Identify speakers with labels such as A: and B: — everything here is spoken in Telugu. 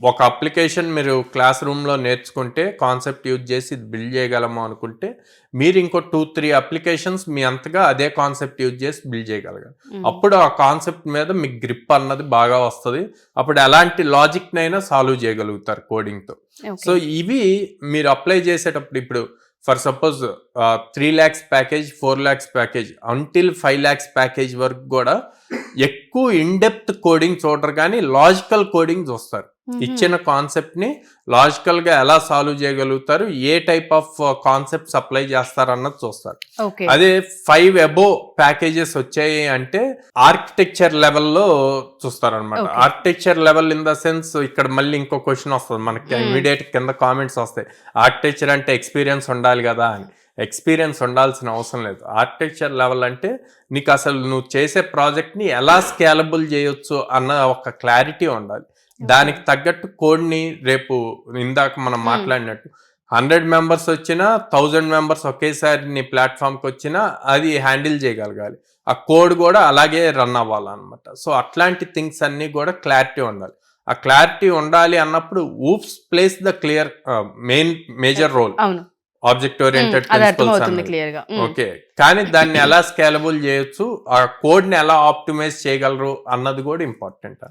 A: ఒక అప్లికేషన్ మీరు క్లాస్ రూమ్లో నేర్చుకుంటే కాన్సెప్ట్ యూజ్ చేసి ఇది బిల్డ్ చేయగలము అనుకుంటే మీరు ఇంకో 2-3 అప్లికేషన్స్ మీ అంతగా అదే కాన్సెప్ట్ యూజ్ చేసి బిల్డ్ చేయగలగాలి. అప్పుడు ఆ కాన్సెప్ట్ మీద మీకు గ్రిప్ అన్నది బాగా వస్తుంది. అప్పుడు ఎలాంటి లాజిక్నైనా సాల్వ్ చేయగలుగుతారు కోడింగ్తో. సో ఇవి మీరు అప్లై చేసేటప్పుడు ఇప్పుడు for suppose 3 lakhs package, 4 lakhs package until 5 lakhs package వరకు కూడా ఎక్కువ ఇన్డెప్త్ కోడింగ్ చూడరు కానీ లాజికల్ కోడింగ్ చూస్తారు. ఇచ్చిన కాన్సెప్ట్ ని లాజికల్ గా ఎలా సాల్వ్ చేయగలుగుతారు, ఏ టైప్ ఆఫ్ కాన్సెప్ట్స్ అప్లై చేస్తారు అన్నది చూస్తారు. అదే 5 above ప్యాకేజెస్ వచ్చాయి అంటే ఆర్కిటెక్చర్ లెవెల్లో చూస్తారు అనమాట. Architecture level in the sense ఇక్కడ మళ్ళీ ఇంకో క్వశ్చన్ వస్తుంది మనకి, ఇమీడియట్ కింద కామెంట్స్ వస్తాయి, ఆర్కిటెక్చర్ అంటే ఎక్స్పీరియన్స్ ఉండాలి కదా అని. ఎక్స్పీరియన్స్ ఉండాల్సిన అవసరం లేదు. ఆర్కిటెక్చర్ లెవెల్ అంటే నీకు అసలు నువ్వు చేసే ప్రాజెక్ట్ని ఎలా స్కేలబుల్ చేయొచ్చు అన్న ఒక క్లారిటీ ఉండాలి. దానికి తగ్గట్టు కోడ్ని రేపు ఇందాక మనం మాట్లాడినట్టు 100 members వచ్చినా 1000 members ఒకేసారి నీ ప్లాట్ఫామ్కి వచ్చినా అది హ్యాండిల్ చేయగలగాలి. ఆ కోడ్ కూడా అలాగే రన్ అవ్వాలన్నమాట. సో అట్లాంటి థింగ్స్ అన్నీ కూడా క్లారిటీ ఉండాలి. ఆ క్లారిటీ ఉండాలి అన్నప్పుడు oops plays the clear major role. Object oriented principles okay, కానీ దాన్ని ఎలా స్కేలబుల్ చేయొచ్చు, ఆ కోడ్ ని ఎలా ఆప్టిమైజ్ చేయగలరు అన్నది కూడా ఇంపార్టెంట్.